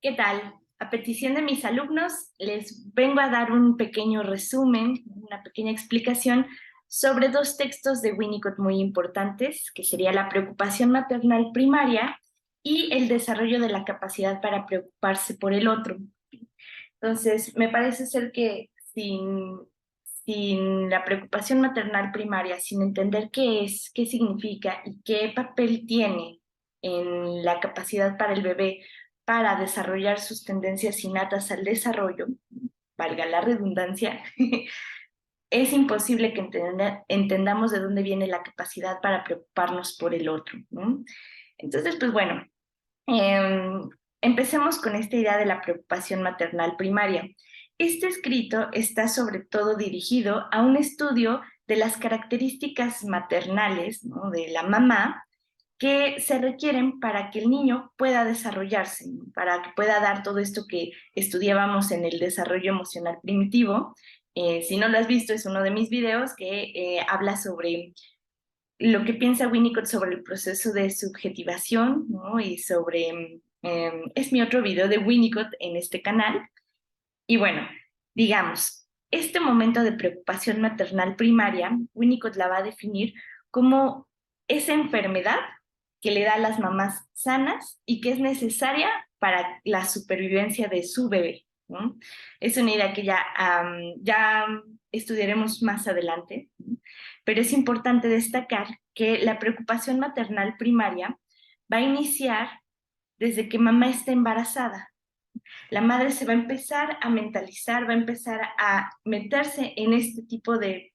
¿Qué tal? A petición de mis alumnos, les vengo a dar un pequeño resumen, una pequeña explicación sobre dos textos de Winnicott muy importantes, que sería la preocupación maternal primaria y el desarrollo de la capacidad para preocuparse por el otro. Entonces, me parece ser que sin la preocupación maternal primaria, sin entender qué es, qué significa y qué papel tiene en la capacidad para el bebé para desarrollar sus tendencias innatas al desarrollo, valga la redundancia, es imposible que entendamos de dónde viene la capacidad para preocuparnos por el otro, ¿no? Entonces, pues bueno, empecemos con esta idea de la preocupación maternal primaria. Este escrito está sobre todo dirigido a un estudio de las características maternales, ¿no?, de la mamá que se requieren para que el niño pueda desarrollarse, ¿no?, para que pueda dar todo esto que estudiábamos en el desarrollo emocional primitivo. Si no lo has visto, es uno de mis videos que habla sobre lo que piensa Winnicott sobre el proceso de subjetivación, ¿no? Y sobre, es mi otro video de Winnicott en este canal. Y bueno, digamos, este momento de preocupación maternal primaria, Winnicott la va a definir como esa enfermedad que le da a las mamás sanas y que es necesaria para la supervivencia de su bebé, ¿no? Es una idea que ya estudiaremos más adelante, ¿no? Pero es importante destacar que la preocupación maternal primaria va a iniciar desde que mamá está embarazada. La madre se va a empezar a mentalizar, va a empezar a meterse en este tipo de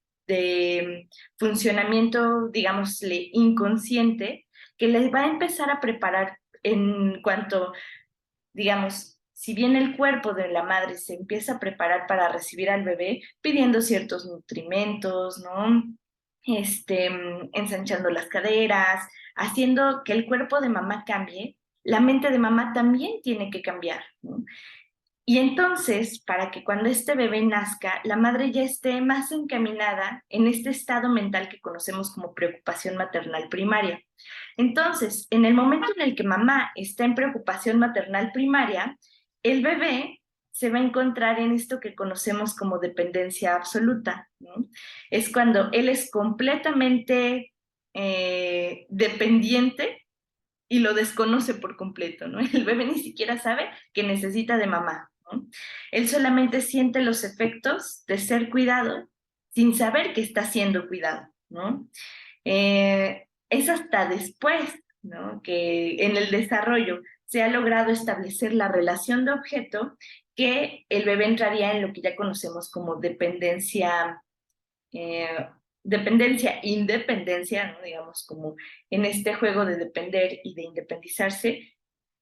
funcionamiento, digámosle, inconsciente, que les va a empezar a preparar en cuanto, digamos, si bien el cuerpo de la madre se empieza a preparar para recibir al bebé, pidiendo ciertos nutrimentos, ¿no? Ensanchando las caderas, haciendo que el cuerpo de mamá cambie, la mente de mamá también tiene que cambiar, ¿no? Y entonces, para que cuando este bebé nazca, la madre ya esté más encaminada en este estado mental que conocemos como preocupación maternal primaria. Entonces, en el momento en el que mamá está en preocupación maternal primaria, el bebé se va a encontrar en esto que conocemos como dependencia absoluta, ¿no? Es cuando él es completamente dependiente y lo desconoce por completo, ¿no? El bebé ni siquiera sabe que necesita de mamá, ¿no? Él solamente siente los efectos de ser cuidado sin saber que está siendo cuidado, ¿no? Es hasta después, ¿no?, que en el desarrollo se ha logrado establecer la relación de objeto que el bebé entraría en lo que ya conocemos como eh, independencia, ¿no?, digamos, como en este juego de depender y de independizarse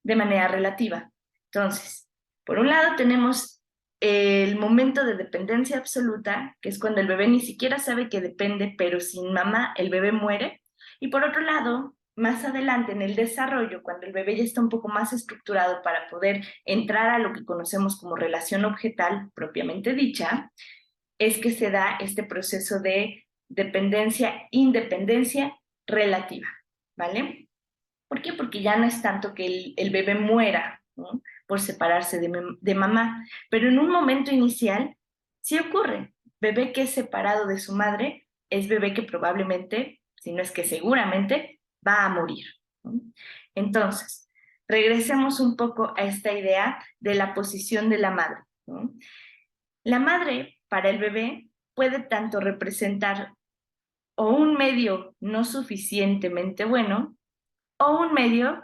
de manera relativa. Entonces, por un lado tenemos el momento de dependencia absoluta, que es cuando el bebé ni siquiera sabe que depende, pero sin mamá el bebé muere. Y por otro lado, más adelante en el desarrollo, cuando el bebé ya está un poco más estructurado para poder entrar a lo que conocemos como relación objetal propiamente dicha, es que se da este proceso de dependencia-independencia relativa, ¿vale? ¿Por qué? Porque ya no es tanto que el bebé muera, ¿no?, por separarse de mamá, pero en un momento inicial sí ocurre. Bebé que es separado de su madre es bebé que probablemente, si no es que seguramente, va a morir, ¿no? Entonces, regresemos un poco a esta idea de la posición de la madre, ¿no? La madre, para el bebé, puede tanto representar o un medio no suficientemente bueno o un medio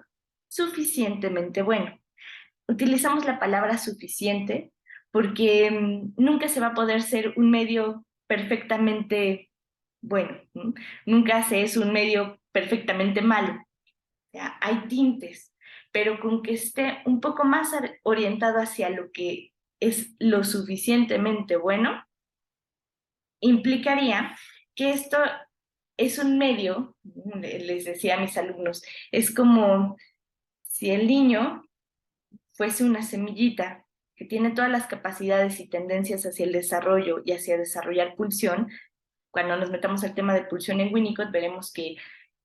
suficientemente bueno. Utilizamos la palabra suficiente porque nunca se va a poder ser un medio perfectamente bueno, ¿no? Nunca se es un medio perfectamente malo. O sea, hay tintes, pero con que esté un poco más orientado hacia lo que es lo suficientemente bueno, implicaría que esto es un medio, les decía a mis alumnos, es como si el niño fuese una semillita que tiene todas las capacidades y tendencias hacia el desarrollo y hacia desarrollar pulsión. Cuando nos metamos al tema de pulsión en Winnicott, veremos que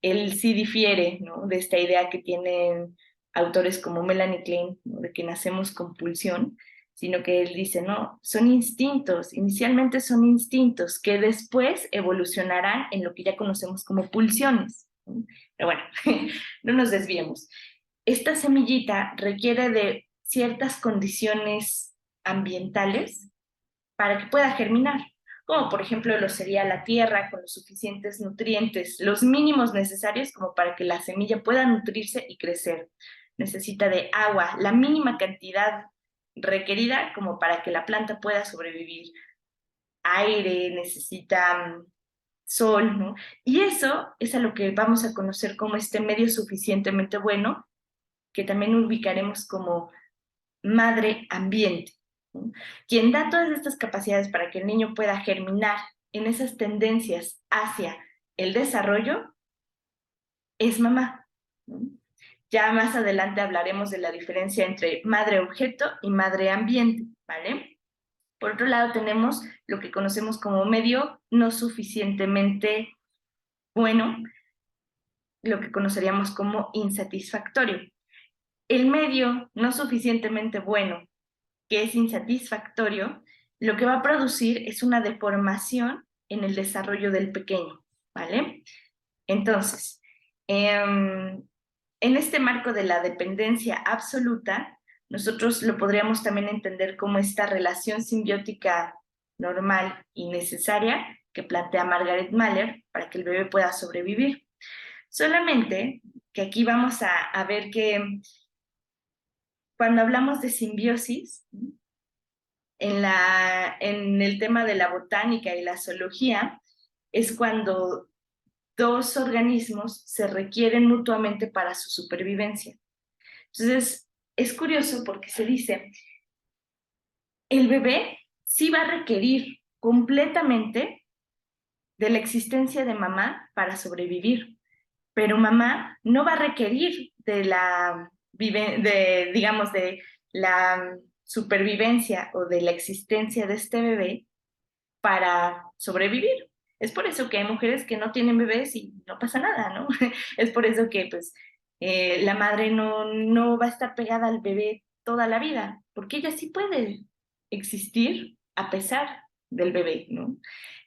él sí difiere, ¿no?, de esta idea que tienen autores como Melanie Klein, ¿no? De que nacemos con pulsión, sino que él dice, no, son instintos, inicialmente son instintos que después evolucionarán en lo que ya conocemos como pulsiones. ¿No? Pero bueno, no nos desviemos. Esta semillita requiere de ciertas condiciones ambientales para que pueda germinar, como por ejemplo lo sería la tierra con los suficientes nutrientes, los mínimos necesarios como para que la semilla pueda nutrirse y crecer. Necesita de agua, la mínima cantidad requerida como para que la planta pueda sobrevivir. Aire, necesita sol, ¿no? Y eso es a lo que vamos a conocer como este medio suficientemente bueno, que también ubicaremos como madre ambiente, ¿no? Quien da todas estas capacidades para que el niño pueda germinar en esas tendencias hacia el desarrollo es mamá, ¿no? Ya más adelante hablaremos de la diferencia entre madre objeto y madre ambiente, ¿vale? Por otro lado tenemos lo que conocemos como medio no suficientemente bueno, lo que conoceríamos como insatisfactorio. El medio no suficientemente bueno, que es insatisfactorio, lo que va a producir es una deformación en el desarrollo del pequeño, ¿vale? Entonces, en este marco de la dependencia absoluta, nosotros lo podríamos también entender como esta relación simbiótica normal y necesaria que plantea Margaret Mahler para que el bebé pueda sobrevivir. Solamente que aquí vamos a ver que cuando hablamos de simbiosis, en el tema de la botánica y la zoología, es cuando dos organismos se requieren mutuamente para su supervivencia. Entonces, es curioso porque se dice, el bebé sí va a requerir completamente de la existencia de mamá para sobrevivir, pero mamá no va a requerir de digamos, de la supervivencia o de la existencia de este bebé para sobrevivir. Es por eso que hay mujeres que no tienen bebés y no pasa nada, ¿no? Es por eso que pues la madre no va a estar pegada al bebé toda la vida, porque ella sí puede existir a pesar del bebé, ¿no?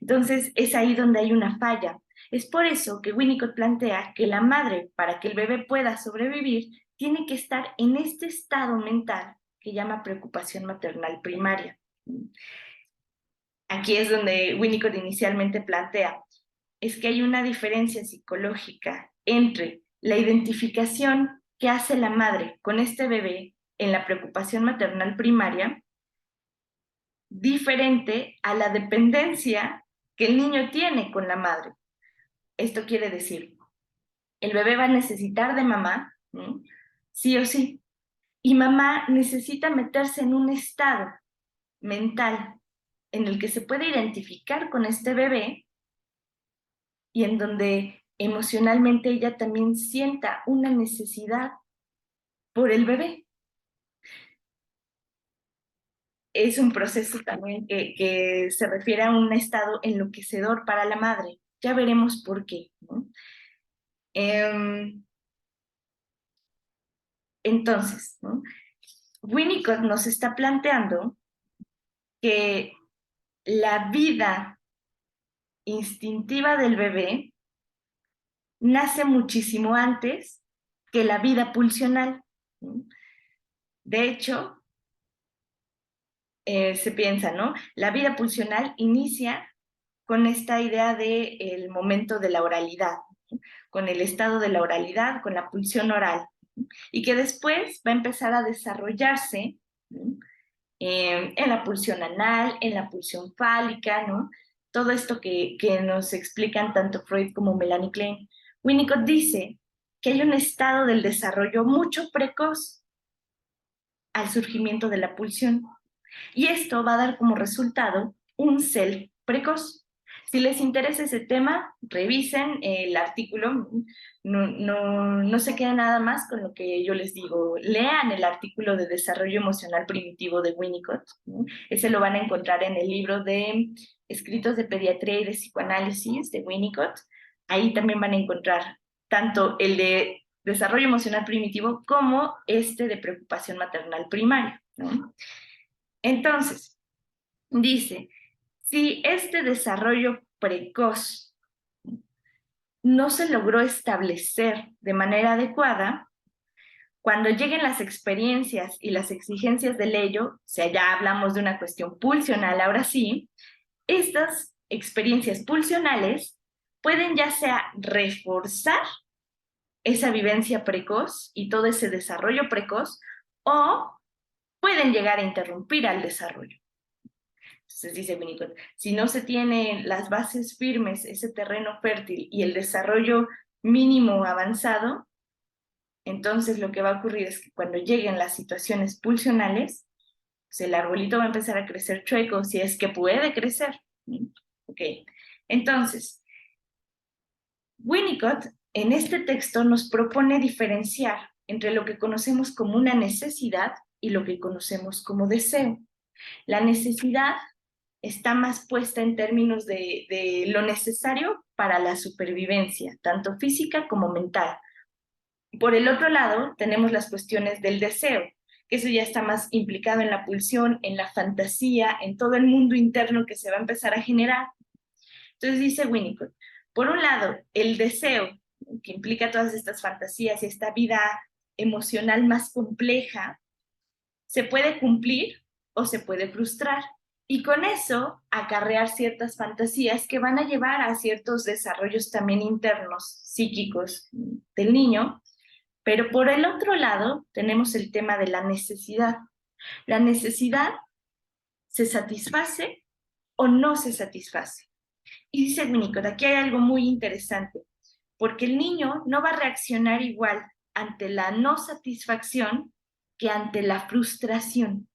Entonces es ahí donde hay una falla. Es por eso que Winnicott plantea que la madre, para que el bebé pueda sobrevivir, tiene que estar en este estado mental que llama preocupación maternal primaria. Aquí es donde Winnicott inicialmente plantea, es que hay una diferencia psicológica entre la identificación que hace la madre con este bebé en la preocupación maternal primaria, diferente a la dependencia que el niño tiene con la madre. Esto quiere decir, el bebé va a necesitar de mamá, ¿no? Sí o sí, y mamá necesita meterse en un estado mental en el que se puede identificar con este bebé y en donde emocionalmente ella también sienta una necesidad por el bebé. Es un proceso también que se refiere a un estado enloquecedor para la madre. Ya veremos por qué, ¿no? Entonces, ¿no? Winnicott nos está planteando que la vida instintiva del bebé nace muchísimo antes que la vida pulsional, ¿no? De hecho, se piensa, ¿no? La vida pulsional inicia con esta idea de el momento de la oralidad, ¿no? Con el estado de la oralidad, con la pulsión oral, ¿no? Y que después va a empezar a desarrollarse, ¿no? En la pulsión anal, en la pulsión fálica, ¿no? Todo esto que nos explican tanto Freud como Melanie Klein. Winnicott dice que hay un estado del desarrollo mucho precoz al surgimiento de la pulsión. Y esto va a dar como resultado un self precoz. Si les interesa ese tema, revisen el artículo, no se queden nada más con lo que yo les digo, lean el artículo de desarrollo emocional primitivo de Winnicott, ¿no? Ese lo van a encontrar en el libro de escritos de pediatría y de psicoanálisis de Winnicott. Ahí también van a encontrar tanto el de desarrollo emocional primitivo como este de preocupación maternal primaria, ¿no? Entonces, dice, si este desarrollo precoz no se logró establecer de manera adecuada, cuando lleguen las experiencias y las exigencias del ello, o sea, ya hablamos de una cuestión pulsional, ahora sí, estas experiencias pulsionales pueden ya sea reforzar esa vivencia precoz y todo ese desarrollo precoz, o pueden llegar a interrumpir al desarrollo. Entonces dice Winnicott, si no se tienen las bases firmes, ese terreno fértil y el desarrollo mínimo avanzado, entonces lo que va a ocurrir es que cuando lleguen las situaciones pulsionales, pues el arbolito va a empezar a crecer chueco, si es que puede crecer. Ok, entonces, Winnicott en este texto nos propone diferenciar entre lo que conocemos como una necesidad y lo que conocemos como deseo. La necesidad está más puesta en términos de lo necesario para la supervivencia, tanto física como mental. Por el otro lado, tenemos las cuestiones del deseo, que eso ya está más implicado en la pulsión, en la fantasía, en todo el mundo interno que se va a empezar a generar. Entonces dice Winnicott, por un lado, el deseo, que implica todas estas fantasías y esta vida emocional más compleja, se puede cumplir o se puede frustrar. Y con eso acarrear ciertas fantasías que van a llevar a ciertos desarrollos también internos, psíquicos del niño. Pero por el otro lado tenemos el tema de la necesidad. La necesidad se satisface o no se satisface. Y dice Winnicott, aquí hay algo muy interesante, porque el niño no va a reaccionar igual ante la no satisfacción que ante la frustración.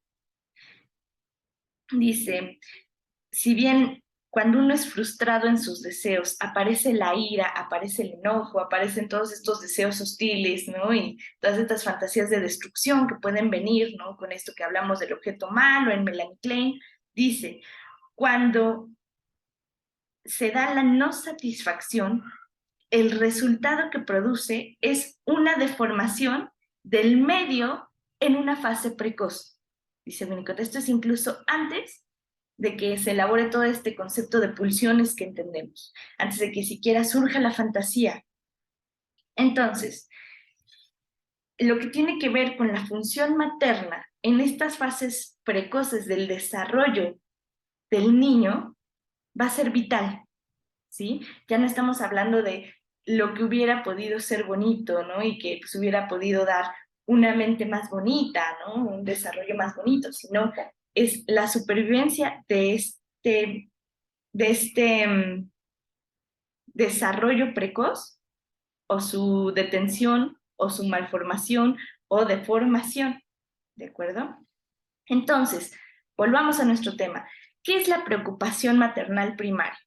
Dice, si bien cuando uno es frustrado en sus deseos, aparece la ira, aparece el enojo, aparecen todos estos deseos hostiles, ¿no? Y todas estas fantasías de destrucción que pueden venir, ¿no? Con esto que hablamos del objeto malo en Melanie Klein, dice, cuando se da la no satisfacción, el resultado que produce es una deformación del medio en una fase precoz. Dice Winnicott, esto es incluso antes de que se elabore todo este concepto de pulsiones que entendemos, antes de que siquiera surja la fantasía. Entonces, lo que tiene que ver con la función materna en estas fases precoces del desarrollo del niño va a ser vital, ¿sí? Ya no estamos hablando de lo que hubiera podido ser bonito, ¿no? Y que pues, hubiera podido dar una mente más bonita, ¿no? Un desarrollo más bonito, sino es la supervivencia de este desarrollo precoz o su detención o su malformación o deformación, ¿de acuerdo? Entonces, volvamos a nuestro tema. ¿Qué es la preocupación maternal primaria?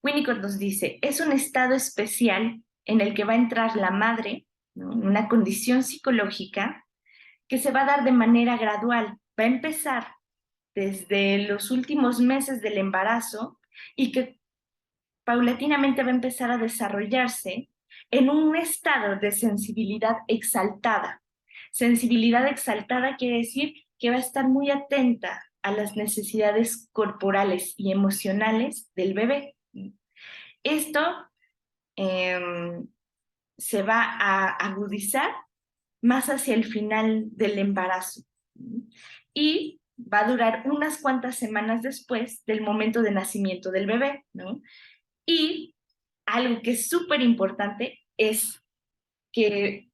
Winnicott nos dice, es un estado especial en el que va a entrar la madre, ¿no? En una condición psicológica que se va a dar de manera gradual. Va a empezar desde los últimos meses del embarazo y que paulatinamente va a empezar a desarrollarse en un estado de sensibilidad exaltada. Sensibilidad exaltada quiere decir que va a estar muy atenta a las necesidades corporales y emocionales del bebé. Esto eh, se va a agudizar más hacia el final del embarazo y va a durar unas cuantas semanas después del momento de nacimiento del bebé, ¿no? Y algo que es súper importante es que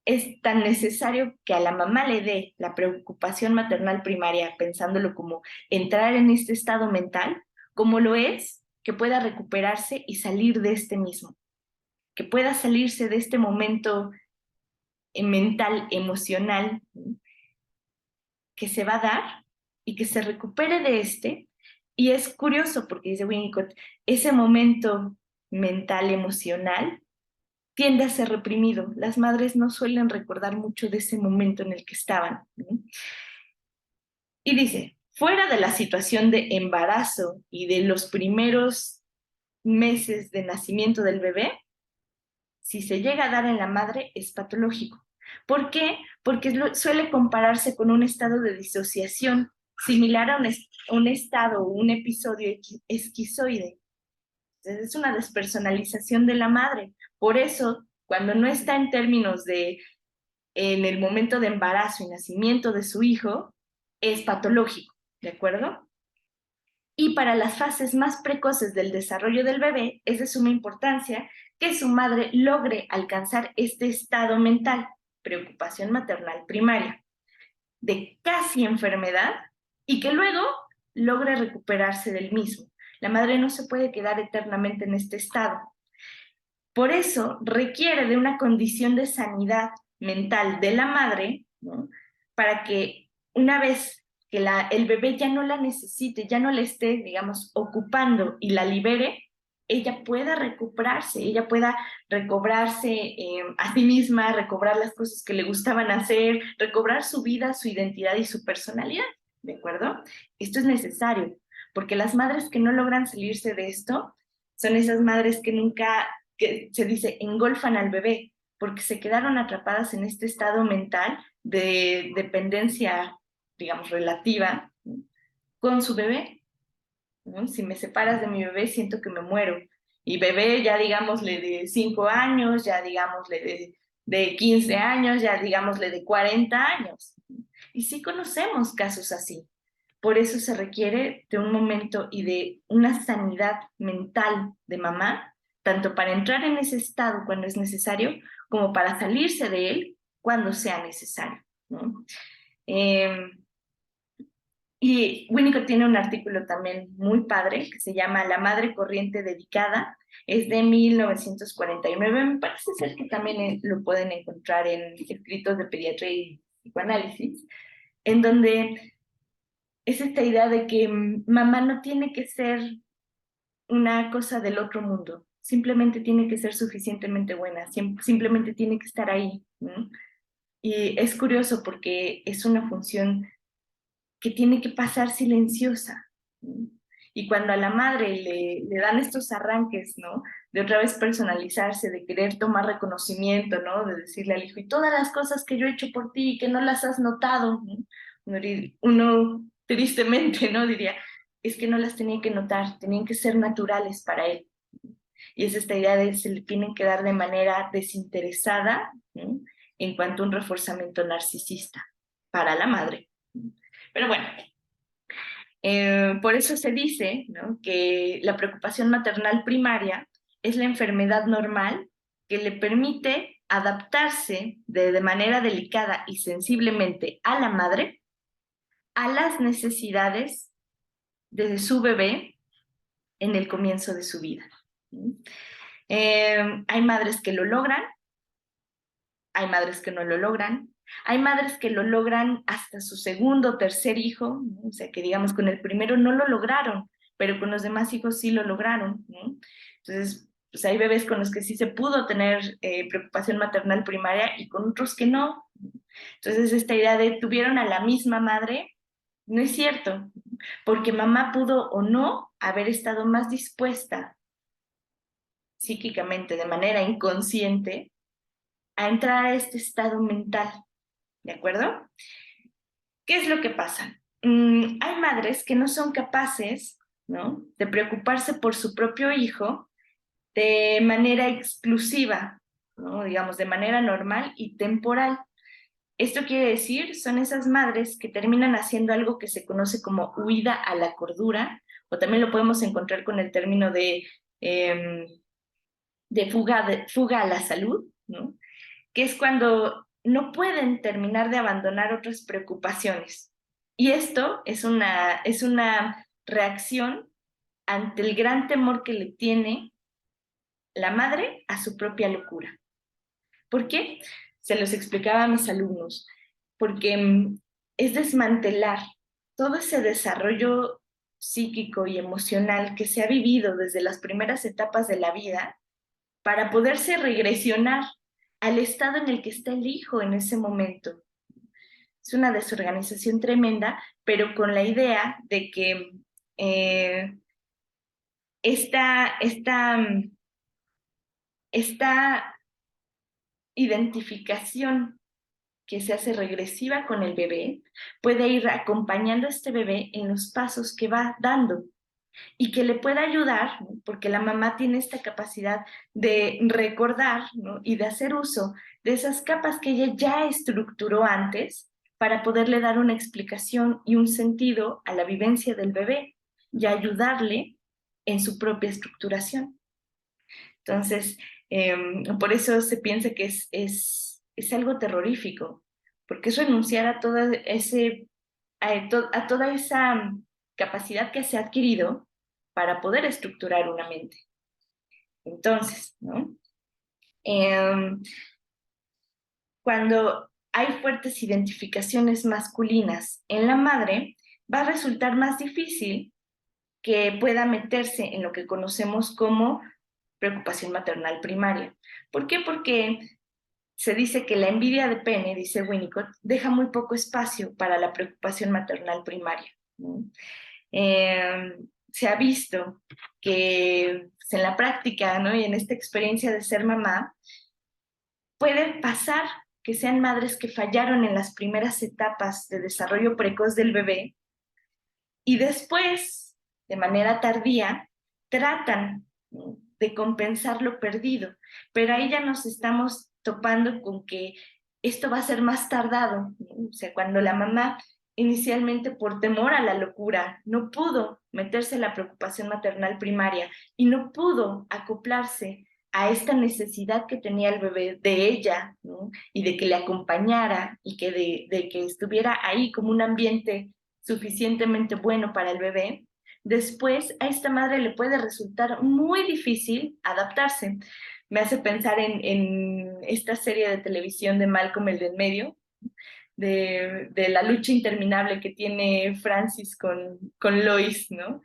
es tan necesario que a la mamá le dé la preocupación maternal primaria, pensándolo como entrar en este estado mental, como lo es que pueda recuperarse y salir de este mismo, que pueda salirse de este momento mental, emocional, que se va a dar y que se recupere de este. Y es curioso porque dice Winnicott, ese momento mental, emocional, tiende a ser reprimido. Las madres no suelen recordar mucho de ese momento en el que estaban, ¿no? Y dice, fuera de la situación de embarazo y de los primeros meses de nacimiento del bebé, si se llega a dar en la madre, es patológico. ¿Por qué? Porque suele compararse con un estado de disociación similar a un estado o un episodio esquizoide. Entonces, es una despersonalización de la madre. Por eso, cuando no está en términos de en el momento de embarazo y nacimiento de su hijo, es patológico, ¿de acuerdo? Y para las fases más precoces del desarrollo del bebé, es de suma importancia que su madre logre alcanzar este estado mental, preocupación maternal primaria, de casi enfermedad, y que luego logre recuperarse del mismo. La madre no se puede quedar eternamente en este estado. Por eso requiere de una condición de sanidad mental de la madre, ¿no? Para que una vez que el bebé ya no la necesite, ya no le esté, digamos, ocupando y la libere, ella pueda recuperarse, ella pueda recobrarse a sí misma, recobrar las cosas que le gustaban hacer, recobrar su vida, su identidad y su personalidad, ¿de acuerdo? Esto es necesario, porque las madres que no logran salirse de esto son esas madres que nunca, que se dice, engolfan al bebé, porque se quedaron atrapadas en este estado mental de dependencia, digamos, relativa, ¿no? Con su bebé, ¿no? Si me separas de mi bebé, siento que me muero. Y bebé, ya digámosle de 5 años, ya digámosle de 15 años, ya digámosle de 40 años. Y sí conocemos casos así. Por eso se requiere de un momento y de una sanidad mental de mamá, tanto para entrar en ese estado cuando es necesario, como para salirse de él cuando sea necesario, ¿no? Eh, y Winnicott tiene un artículo también muy padre que se llama La madre corriente dedicada, es de 1949, me parece ser que también lo pueden encontrar en escritos de pediatría y psicoanálisis, en donde es esta idea de que mamá no tiene que ser una cosa del otro mundo, simplemente tiene que ser suficientemente buena, simplemente tiene que estar ahí, ¿no? Y es curioso porque es una función que tiene que pasar silenciosa, ¿no? Y cuando a la madre le dan estos arranques, ¿no? De otra vez personalizarse, de querer tomar reconocimiento, ¿no? De decirle al hijo, y todas las cosas que yo he hecho por ti y que no las has notado, ¿no? Uno tristemente, ¿no? Diría, es que no las tenía que notar, tenían que ser naturales para él. Y es esta idea de se le tienen que dar de manera desinteresada, ¿no? En cuanto a un reforzamiento narcisista para la madre. Pero bueno, por eso se dice, ¿no? Que la preocupación maternal primaria es la enfermedad normal que le permite adaptarse de manera delicada y sensiblemente a la madre a las necesidades de su bebé en el comienzo de su vida. Hay madres que lo logran, hay madres que no lo logran, hay madres que lo logran hasta su segundo o tercer hijo, ¿no? O sea, que digamos con el primero no lo lograron, pero con los demás hijos sí lo lograron, ¿no? Entonces, pues hay bebés con los que sí se pudo tener preocupación maternal primaria y con otros que no. Entonces, esta idea de tuvieron a la misma madre, no es cierto, porque mamá pudo o no haber estado más dispuesta psíquicamente, de manera inconsciente, a entrar a este estado mental, ¿de acuerdo? ¿Qué es lo que pasa? Hay madres que no son capaces, ¿no? De preocuparse por su propio hijo de manera exclusiva, ¿no? Digamos, de manera normal y temporal. Esto quiere decir, son esas madres que terminan haciendo algo que se conoce como huida a la cordura, o también lo podemos encontrar con el término eh, de fuga a la salud, ¿no? Que es cuando no pueden terminar de abandonar otras preocupaciones. Y esto es una reacción ante el gran temor que le tiene la madre a su propia locura. ¿Por qué? Se los explicaba a mis alumnos, porque es desmantelar todo ese desarrollo psíquico y emocional que se ha vivido desde las primeras etapas de la vida para poderse regresionar al estado en el que está el hijo en ese momento. Es una desorganización tremenda, pero con la idea de que eh, esta, esta, esta identificación que se hace regresiva con el bebé puede ir acompañando a este bebé en los pasos que va dando y que le pueda ayudar, ¿no? Porque la mamá tiene esta capacidad de recordar, ¿no? Y de hacer uso de esas capas que ella ya estructuró antes para poderle dar una explicación y un sentido a la vivencia del bebé y ayudarle en su propia estructuración. Entonces, por eso se piensa que es algo terrorífico, porque es renunciar a, a toda esa capacidad que se ha adquirido para poder estructurar una mente. Entonces, ¿no? Em, Cuando hay fuertes identificaciones masculinas en la madre, va a resultar más difícil que pueda meterse en lo que conocemos como preocupación maternal primaria. ¿Por qué? Porque se dice que la envidia de pene, dice Winnicott, deja muy poco espacio para la preocupación maternal primaria, ¿no? Se ha visto que pues, en la práctica, ¿no? Y en esta experiencia de ser mamá, puede pasar que sean madres que fallaron en las primeras etapas de desarrollo precoz del bebé y después, de manera tardía, tratan, ¿no? De compensar lo perdido. Pero ahí ya nos estamos topando con que esto va a ser más tardado, ¿no? O sea, cuando la mamá inicialmente por temor a la locura no pudo meterse en la preocupación maternal primaria y no pudo acoplarse a esta necesidad que tenía el bebé de ella, ¿no? Y de que le acompañara y que de que estuviera ahí como un ambiente suficientemente bueno para el bebé, después a esta madre le puede resultar muy difícil adaptarse. Me hace pensar en esta serie de televisión de Malcolm el del medio, de la lucha interminable que tiene Francis con Lois, ¿no?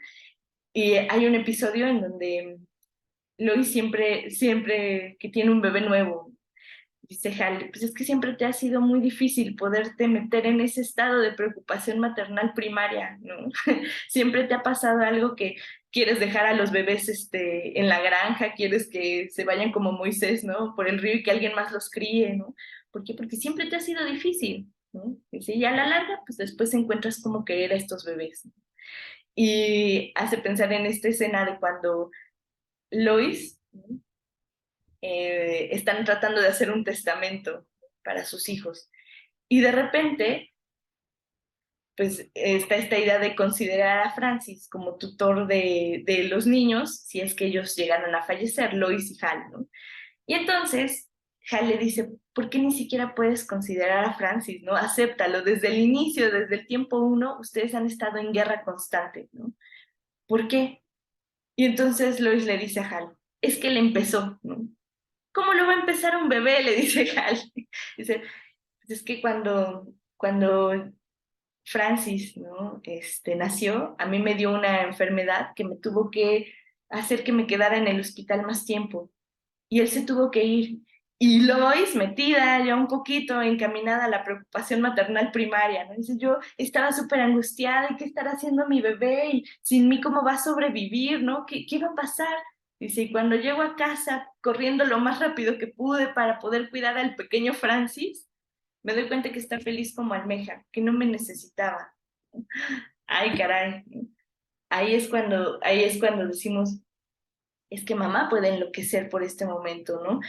Y hay un episodio en donde Lois siempre que tiene un bebé nuevo, dice Hal, pues es que siempre te ha sido muy difícil poderte meter en ese estado de preocupación maternal primaria, ¿no? Siempre te ha pasado algo que quieres dejar a los bebés en la granja, quieres que se vayan como Moisés, ¿no? Por el río y que alguien más los críe, ¿no? ¿Por qué? Porque siempre te ha sido difícil, ¿no? Dice, y a la larga, pues después encuentras cómo querer a estos bebés, ¿no? Y hace pensar en esta escena de cuando Lois, ¿no? Están tratando de hacer un testamento para sus hijos. Y de repente, pues está esta idea de considerar a Francis como tutor de los niños, si es que ellos llegaron a fallecer, Lois y Hal, ¿no? Y entonces Hal le dice, ¿por qué ni siquiera puedes considerar a Francis, ¿no? Acéptalo, desde el inicio, desde el tiempo uno, ustedes han estado en guerra constante, ¿no? ¿Por qué? Y entonces Lois le dice a Hal, es que él empezó, ¿no? ¿Cómo lo va a empezar un bebé? Le dice Hal. Dice, pues es que cuando Francis, ¿no? Nació, a mí me dio una enfermedad que me tuvo que hacer que me quedara en el hospital más tiempo. Y él se tuvo que ir. Y Lois, metida ya un poquito encaminada a la preocupación maternal primaria, ¿no? Dice, yo estaba súper angustiada, ¿y qué estará haciendo mi bebé? Y sin mí, ¿cómo va a sobrevivir, no? ¿Qué va a pasar? Dice, y cuando llego a casa, corriendo lo más rápido que pude para poder cuidar al pequeño Francis, me doy cuenta que está feliz como almeja, que no me necesitaba. Ay, caray. Ahí es cuando decimos, es que mamá puede enloquecer por este momento, ¿no?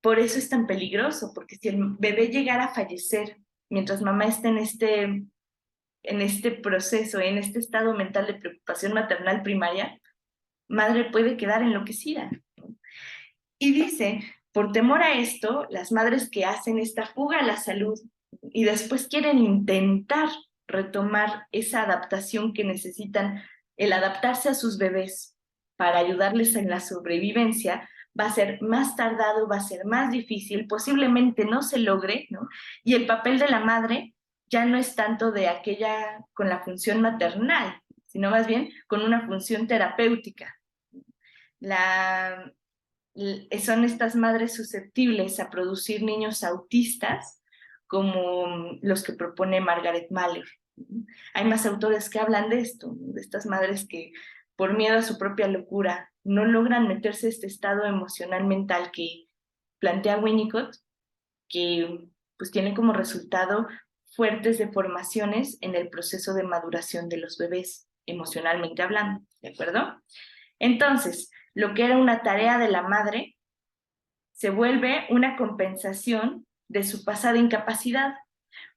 Por eso es tan peligroso, porque si el bebé llegara a fallecer mientras mamá está en este proceso, en este estado mental de preocupación maternal primaria, madre puede quedar enloquecida, ¿no? Y dice, por temor a esto, las madres que hacen esta fuga a la salud y después quieren intentar retomar esa adaptación que necesitan, el adaptarse a sus bebés para ayudarles en la sobrevivencia, va a ser más tardado, va a ser más difícil, posiblemente no se logre, ¿no? Y el papel de la madre ya no es tanto de aquella con la función maternal, sino más bien con una función terapéutica. La, Son estas madres susceptibles a producir niños autistas como los que propone Margaret Mahler. Hay más autores que hablan de esto, de estas madres que por miedo a su propia locura no logran meterse a este estado emocional mental plantea Winnicott, que pues tiene como resultado fuertes deformaciones en el proceso de maduración de los bebés, emocionalmente hablando, ¿de acuerdo? Entonces, lo que era una tarea de la madre se vuelve una compensación de su pasada incapacidad,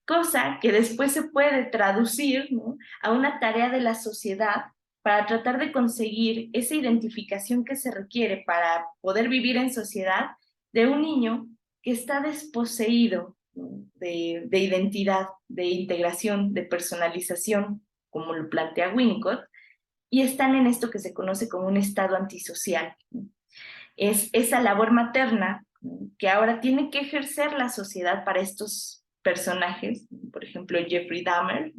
cosa que después se puede traducir, ¿no?, a una tarea de la sociedad para tratar de conseguir esa identificación que se requiere para poder vivir en sociedad de un niño que está desposeído, ¿no?, de identidad, de integración, de personalización, como lo plantea Winnicott, y están en esto que se conoce como un estado antisocial. Es esa labor materna que ahora tiene que ejercer la sociedad para estos personajes, por ejemplo Jeffrey Dahmer,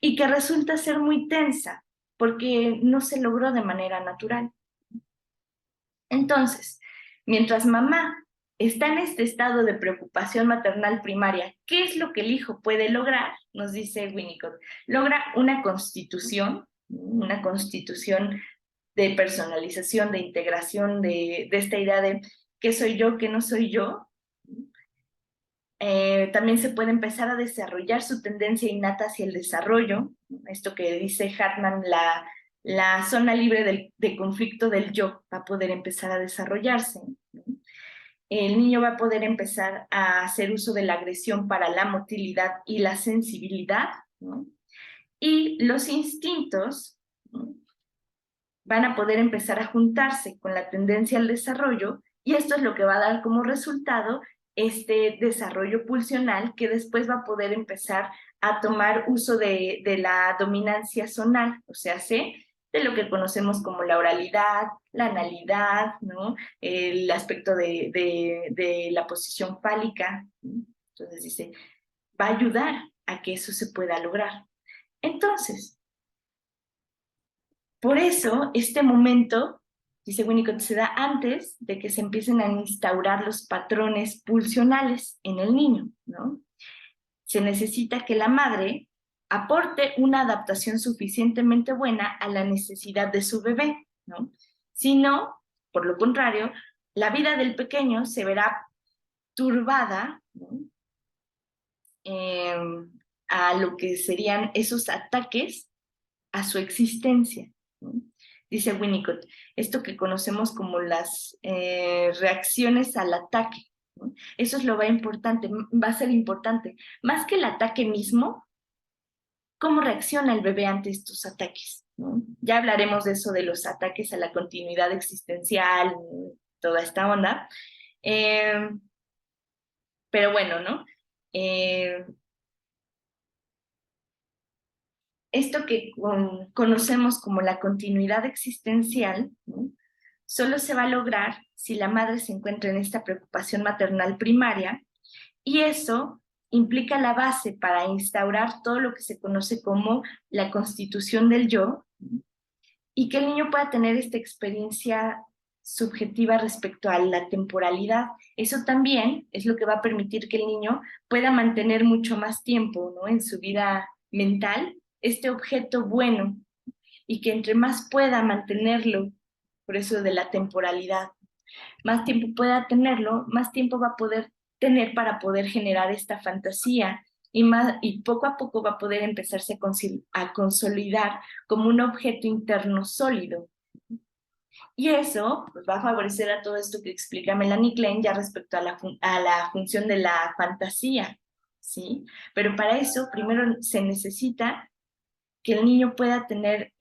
y que resulta ser muy tensa porque no se logró de manera natural. Entonces, mientras mamá está en este estado de preocupación maternal primaria, ¿qué es lo que el hijo puede lograr? Nos dice Winnicott. Logra una constitución de personalización, de integración, de esta idea de qué soy yo, qué no soy yo. También se puede empezar a desarrollar su tendencia innata hacia el desarrollo, esto que dice Hartman, la zona libre de conflicto del yo va a poder empezar a desarrollarse. El niño va a poder empezar a hacer uso de la agresión para la motilidad y la sensibilidad, ¿no? Y los instintos, ¿no?, van a poder empezar a juntarse con la tendencia al desarrollo, y esto es lo que va a dar como resultado este desarrollo pulsional que después va a poder empezar a tomar uso de la dominancia zonal, o sea, de lo que conocemos como la oralidad, la analidad, ¿no?, el aspecto de la posición fálica, ¿no? Entonces dice, va a ayudar a que eso se pueda lograr. Entonces, por eso, este momento, dice Winnicott, se da antes de que se empiecen a instaurar los patrones pulsionales en el niño, ¿no? Se necesita que la madre aporte una adaptación suficientemente buena a la necesidad de su bebé, ¿no? Si no, por lo contrario, la vida del pequeño se verá turbada, ¿no?, eh, a lo que serían esos ataques a su existencia, ¿no? Dice Winnicott, esto que conocemos como las reacciones al ataque, ¿no? Eso es lo va a ser importante, más que el ataque mismo, cómo reacciona el bebé ante estos ataques, ¿no? Ya hablaremos de eso, de los ataques a la continuidad existencial, toda esta onda, pero bueno, ¿no? Esto que conocemos como la continuidad existencial, ¿no?, solo se va a lograr si la madre se encuentra en esta preocupación maternal primaria, y eso implica la base para instaurar todo lo que se conoce como la constitución del yo, y que el niño pueda tener esta experiencia subjetiva respecto a la temporalidad. Eso también es lo que va a permitir que el niño pueda mantener mucho más tiempo, ¿no?, en su vida mental este objeto bueno, y que entre más pueda mantenerlo, por eso de la temporalidad, más tiempo pueda tenerlo, más tiempo va a poder tener para poder generar esta fantasía, y poco a poco va a poder empezarse a consolidar como un objeto interno sólido. Y eso pues, va a favorecer a todo esto que explica Melanie Klein ya respecto a la función de la fantasía, ¿sí? Pero para eso primero se necesita que el niño pueda tener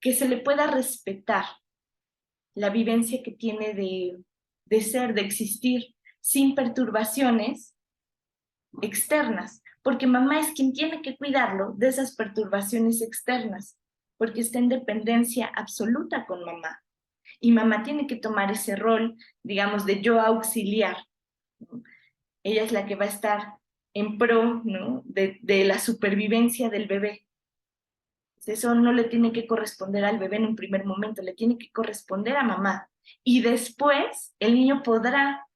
que se le pueda respetar la vivencia que tiene de ser, de existir, sin perturbaciones externas, porque mamá es quien tiene que cuidarlo de esas perturbaciones externas, porque está en dependencia absoluta con mamá. Y mamá tiene que tomar ese rol, digamos, de yo auxiliar, ¿no? Ella es la que va a estar en pro, ¿no?, de la supervivencia del bebé. Eso no le tiene que corresponder al bebé en un primer momento, le tiene que corresponder a mamá. Y después el niño podrá,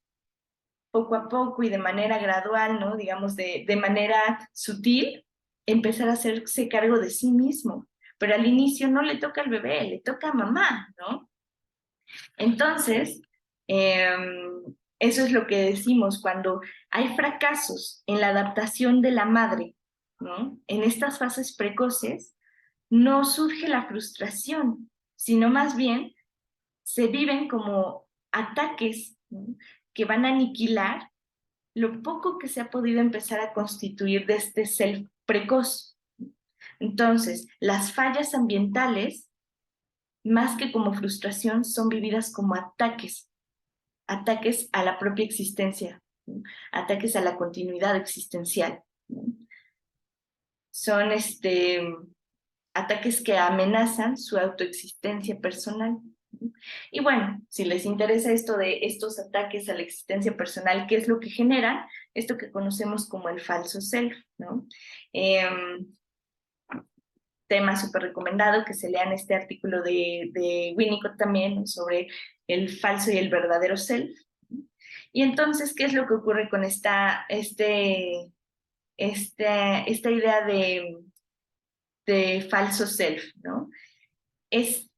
poco a poco y de manera gradual, ¿no?, digamos, de manera sutil, empezar a hacerse cargo de sí mismo. Pero al inicio no le toca al bebé, le toca a mamá, ¿no? Entonces, Eso es lo que decimos cuando hay fracasos en la adaptación de la madre, ¿no? En estas fases precoces no surge la frustración, sino más bien se viven como ataques, ¿no? Que van a aniquilar lo poco que se ha podido empezar a constituir de este self precoz. Entonces, las fallas ambientales, más que como frustración, son vividas como ataques, ataques a la propia existencia, ¿no? Ataques a la continuidad existencial, ¿no? Son ataques que amenazan su autoexistencia personal. Y bueno, si les interesa esto de estos ataques a la existencia personal, ¿qué es lo que generan? Esto que conocemos como el falso self, ¿no? Eh, Tema súper recomendado que se lean este artículo de Winnicott también, ¿no? Sobre el falso y el verdadero self. Y entonces, ¿qué es lo que ocurre con esta idea de falso self, ¿no? Es,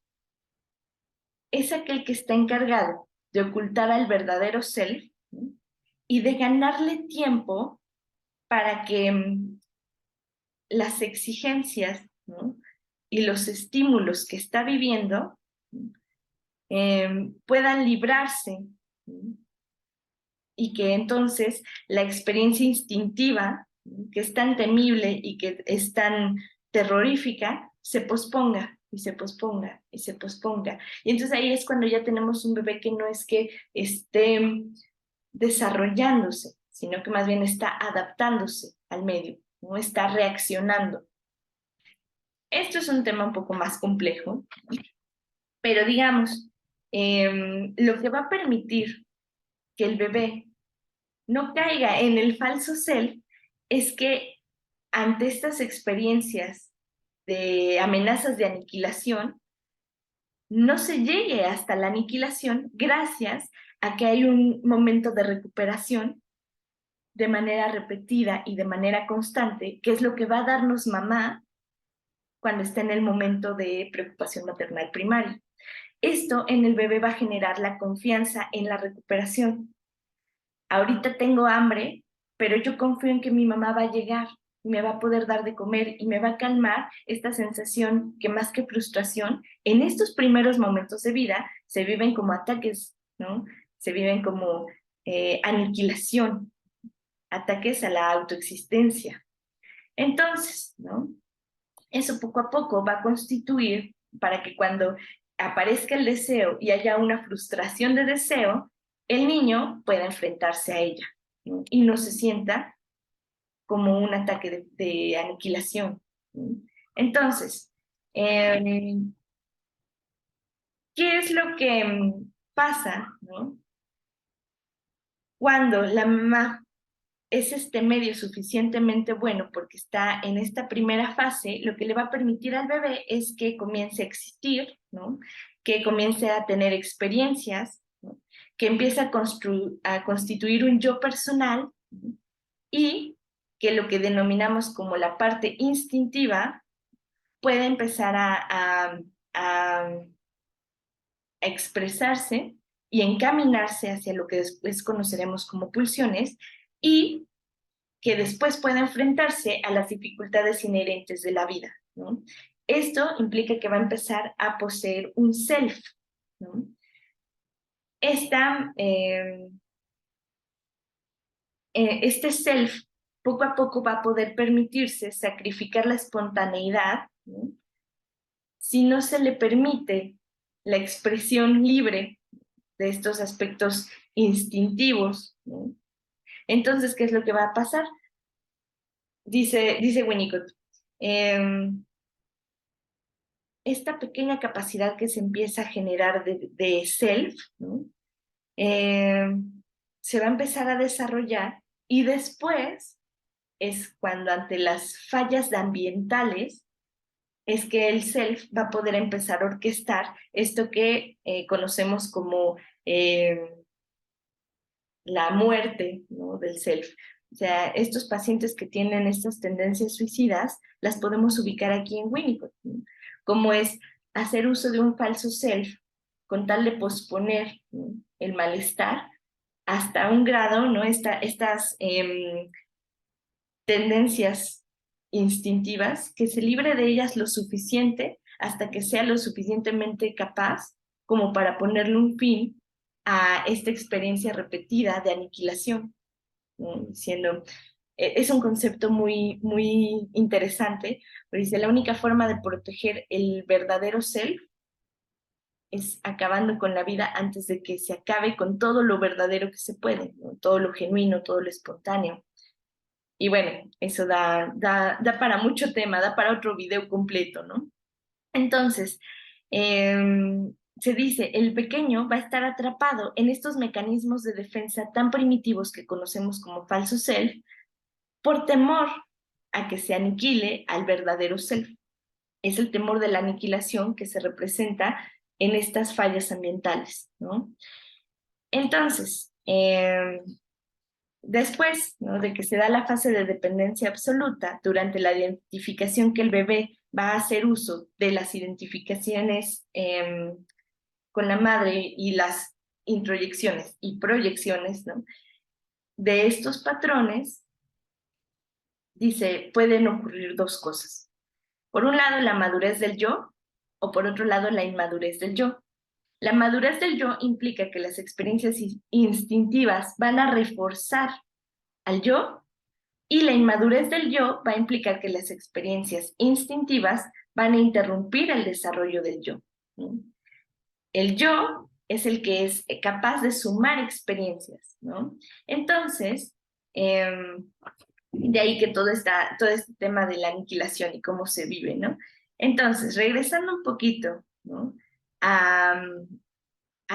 es aquel que está encargado de ocultar al verdadero self, ¿no? Y de ganarle tiempo para que las exigencias, ¿no? Y los estímulos que está viviendo puedan librarse, ¿no? Y que entonces la experiencia instintiva, ¿no? Que es tan temible y que es tan terrorífica, se posponga y se posponga y se posponga. Y entonces ahí es cuando ya tenemos un bebé que no es que esté desarrollándose, sino que más bien está adaptándose al medio, no está reaccionando. Esto es un tema un poco más complejo, pero digamos, lo que va a permitir que el bebé no caiga en el falso self es que ante estas experiencias de amenazas de aniquilación, no se llegue hasta la aniquilación gracias a que hay un momento de recuperación de manera repetida y de manera constante, que es lo que va a darnos mamá cuando está en el momento de preocupación maternal primaria. Esto en el bebé va a generar la confianza en la recuperación. Ahorita tengo hambre, pero yo confío en que mi mamá va a llegar y me va a poder dar de comer y me va a calmar esta sensación que más que frustración, en estos primeros momentos de vida se viven como ataques, ¿no? Se viven como aniquilación, ataques a la autoexistencia. Entonces, ¿no? Eso poco a poco va a constituir para que cuando aparezca el deseo y haya una frustración de deseo, el niño pueda enfrentarse a ella, ¿no? Y no se sienta como un ataque de aniquilación, ¿no? Entonces, eh, ¿qué es lo que pasa, ¿no? Cuando la mamá es este medio suficientemente bueno porque está en esta primera fase, lo que le va a permitir al bebé es que comience a existir, ¿no? Que comience a tener experiencias, ¿no? Que empiece a constituir un yo personal, ¿no? Y que lo que denominamos como la parte instintiva puede empezar a expresarse y encaminarse hacia lo que después conoceremos como pulsiones y que después pueda enfrentarse a las dificultades inherentes de la vida, ¿no? Esto implica que va a empezar a poseer un self, ¿no? Esta, este self poco a poco va a poder permitirse sacrificar la espontaneidad, ¿no? Si no se le permite la expresión libre de estos aspectos instintivos, ¿no? Entonces, ¿qué es lo que va a pasar? Dice Winnicott, esta pequeña capacidad que se empieza a generar de self, ¿no? Eh, se va a empezar a desarrollar y después es cuando ante las fallas ambientales es que el self va a poder empezar a orquestar esto que conocemos como la muerte, ¿no? Del self. O sea, estos pacientes que tienen estas tendencias suicidas las podemos ubicar aquí en Winnicott, ¿no? Como es hacer uso de un falso self con tal de posponer, ¿no? el malestar, hasta un grado, ¿no? Estas tendencias instintivas, que se libre de ellas lo suficiente hasta que sea lo suficientemente capaz como para ponerle un fin a esta experiencia repetida de aniquilación, ¿no? Diciendo, es un concepto muy interesante, pero dice, la única forma de proteger el verdadero self es acabando con la vida antes de que se acabe con todo lo verdadero que se puede, ¿no? Todo lo genuino, todo lo espontáneo. Y bueno, eso da para mucho tema, da para otro video completo, ¿no? Entonces, se dice, el pequeño va a estar atrapado en estos mecanismos de defensa tan primitivos que conocemos como falso self, por temor a que se aniquile al verdadero self. Es el temor de la aniquilación que se representa en estas fallas ambientales, ¿no? Entonces, después, ¿no?, de que se da la fase de dependencia absoluta, durante la identificación que el bebé va a hacer uso de las identificaciones con la madre y las introyecciones y proyecciones, ¿no?, de estos patrones, dice, pueden ocurrir dos cosas. Por un lado, la madurez del yo, o por otro lado, la inmadurez del yo. La madurez del yo implica que las experiencias instintivas van a reforzar al yo, y la inmadurez del yo va a implicar que las experiencias instintivas van a interrumpir el desarrollo del yo. ¿No? El yo es el que es capaz de sumar experiencias, ¿no? Entonces, de ahí que todo este tema de la aniquilación y cómo se vive, ¿no? Entonces, regresando un poquito, ¿no?, a,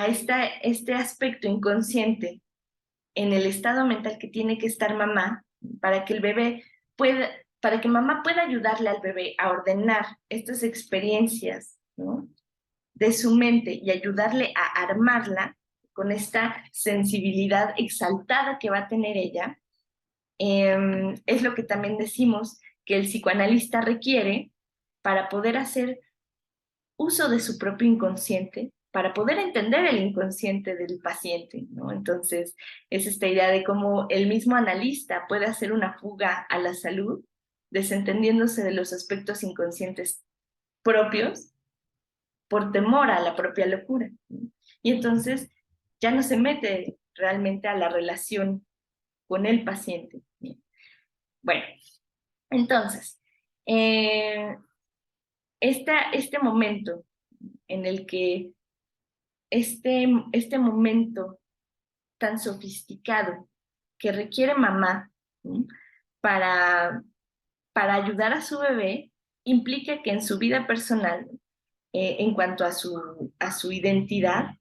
este aspecto inconsciente en el estado mental que tiene que estar mamá, para que el bebé pueda, para que mamá pueda ayudarle al bebé a ordenar estas experiencias, ¿no?, de su mente y ayudarle a armarla con esta sensibilidad exaltada que va a tener ella, es lo que también decimos que el psicoanalista requiere para poder hacer uso de su propio inconsciente, para poder entender el inconsciente del paciente, ¿no? Entonces, es esta idea de cómo el mismo analista puede hacer una fuga a la salud, desentendiéndose de los aspectos inconscientes propios por temor a la propia locura, ¿no? Y entonces ya no se mete realmente a la relación con el paciente. Bueno, entonces, este momento en el que este momento tan sofisticado que requiere mamá, ¿no?, para, para ayudar a su bebé, implica que en su vida personal, en cuanto a su identidad,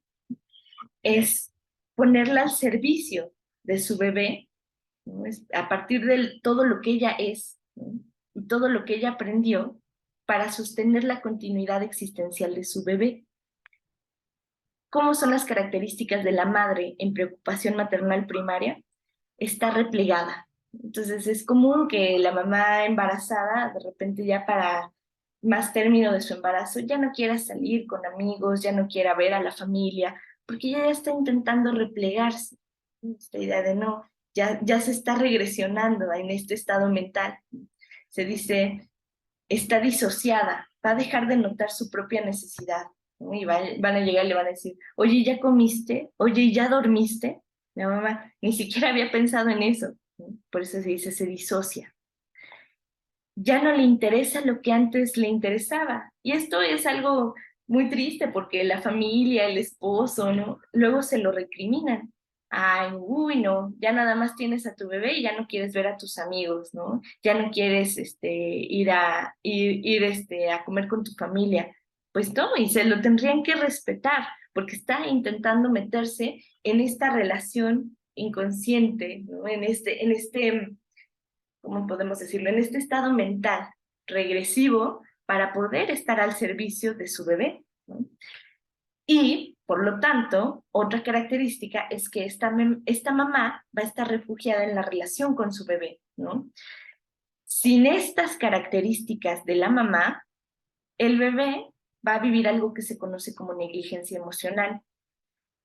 es ponerla al servicio de su bebé, ¿no?, a partir de todo lo que ella es, ¿no?, y todo lo que ella aprendió para sostener la continuidad existencial de su bebé. ¿Cómo son las características de la madre en preocupación maternal primaria? Está replegada. Entonces es común que la mamá embarazada, de repente ya para más término de su embarazo, ya no quiera salir con amigos, ya no quiera ver a la familia, porque ella ya está intentando replegarse. Esta idea de no, ya se está regresionando en este estado mental. Se dice, está disociada, va a dejar de notar su propia necesidad, ¿no? Y van a llegar y le van a decir, oye, ¿ya comiste? Oye, ¿ya dormiste? La mamá ni siquiera había pensado en eso, ¿no? Por eso se dice, se disocia. Ya no le interesa lo que antes le interesaba. Y esto es algo muy triste porque la familia, el esposo, ¿no?, luego se lo recriminan. Ay, uy, no, ya nada más tienes a tu bebé y ya no quieres ver a tus amigos, ¿no? Ya no quieres ir a comer con tu familia. Pues no, y se lo tendrían que respetar porque está intentando meterse en esta relación inconsciente, ¿no?, ¿cómo podemos decirlo?, en este estado mental regresivo para poder estar al servicio de su bebé, ¿no? Y, por lo tanto, otra característica es que esta mamá va a estar refugiada en la relación con su bebé, ¿no? Sin estas características de la mamá, el bebé va a vivir algo que se conoce como negligencia emocional.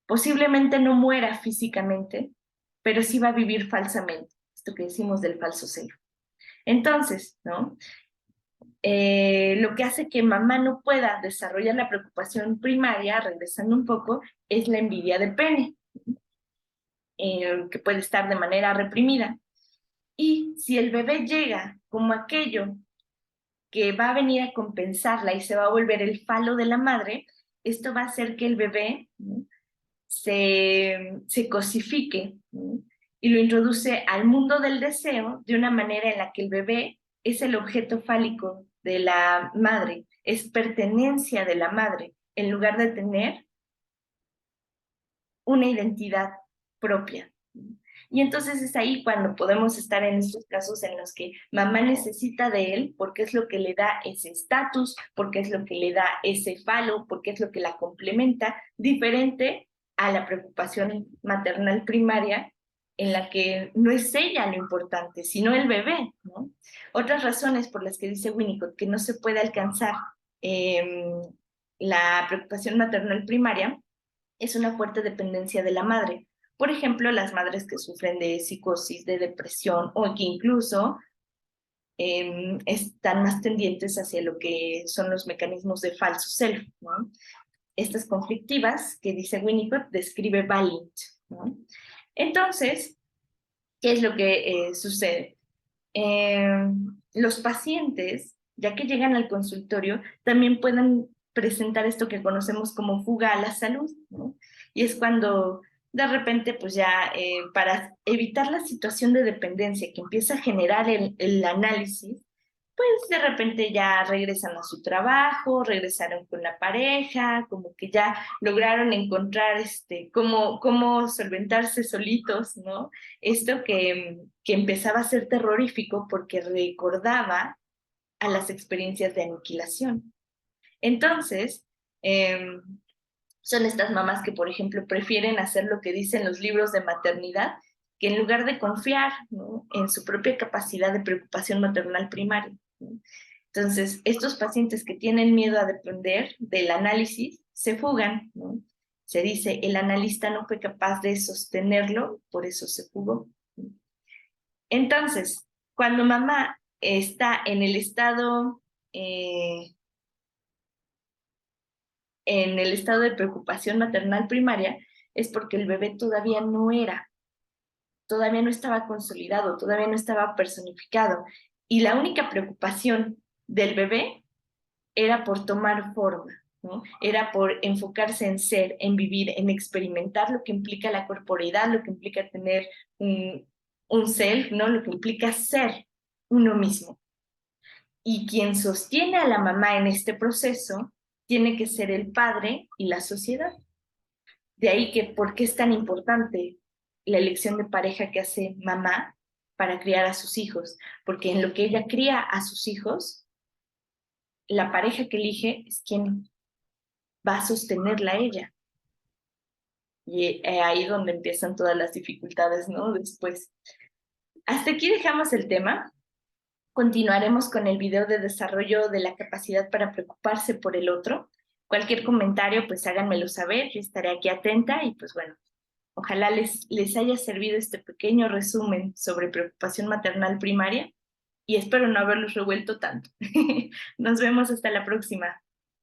Posiblemente no muera físicamente, pero sí va a vivir falsamente, esto que decimos del falso celo. Entonces, ¿no? Lo que hace que mamá no pueda desarrollar la preocupación primaria, regresando un poco, es la envidia del pene, que puede estar de manera reprimida. Y si el bebé llega como aquello que va a venir a compensarla y se va a volver el falo de la madre, esto va a hacer que el bebé, ¿no?, se cosifique, ¿no?, y lo introduce al mundo del deseo de una manera en la que el bebé es el objeto fálico de la madre, es pertenencia de la madre, en lugar de tener una identidad propia. Y entonces es ahí cuando podemos estar en estos casos en los que mamá necesita de él porque es lo que le da ese estatus, porque es lo que le da ese falo, porque es lo que la complementa, diferente a la preocupación maternal primaria en la que no es ella lo importante, sino el bebé, ¿no? Otras razones por las que dice Winnicott que no se puede alcanzar eh, la preocupación maternal primaria es una fuerte dependencia de la madre. Por ejemplo, las madres que sufren de psicosis, de depresión o que incluso están más tendientes hacia lo que son los mecanismos de falso self, ¿no? Estas conflictivas que dice Winnicott describe Valiant, ¿no? Entonces, ¿qué es lo que sucede? Los pacientes, ya que llegan al consultorio, también pueden presentar esto que conocemos como fuga a la salud, ¿no? Y es cuando de repente, pues ya para evitar la situación de dependencia que empieza a generar el análisis, pues de repente ya regresan a su trabajo, regresaron con la pareja, como que ya lograron encontrar cómo solventarse solitos, ¿no? Esto que empezaba a ser terrorífico porque recordaba a las experiencias de aniquilación. Entonces, eh, son estas mamás que, por ejemplo, prefieren hacer lo que dicen los libros de maternidad, que en lugar de confiar, ¿no?, en su propia capacidad de preocupación maternal primaria, ¿no? Entonces, estos pacientes que tienen miedo a depender del análisis se fugan, ¿no? Se dice, el analista no fue capaz de sostenerlo, por eso se fugó. Entonces, cuando mamá está eh, en el estado de preocupación maternal primaria, es porque el bebé todavía no estaba consolidado, todavía no estaba personificado. Y la única preocupación del bebé era por tomar forma, ¿no? Era por enfocarse en ser, en vivir, en experimentar lo que implica la corporeidad, lo que implica tener un self, ¿no? Lo que implica ser uno mismo. Y quien sostiene a la mamá en este proceso tiene que ser el padre y la sociedad. De ahí que, ¿por qué es tan importante la elección de pareja que hace mamá para criar a sus hijos? Porque en lo que ella cría a sus hijos, la pareja que elige es quien va a sostenerla a ella. Y ahí donde empiezan todas las dificultades, ¿no? Después. Hasta aquí dejamos el tema. Continuaremos con el video de desarrollo de la capacidad para preocuparse por el otro. Cualquier comentario, pues háganmelo saber, yo estaré aquí atenta y pues bueno, ojalá les haya servido este pequeño resumen sobre preocupación maternal primaria y espero no haberlos revuelto tanto. Nos vemos hasta la próxima.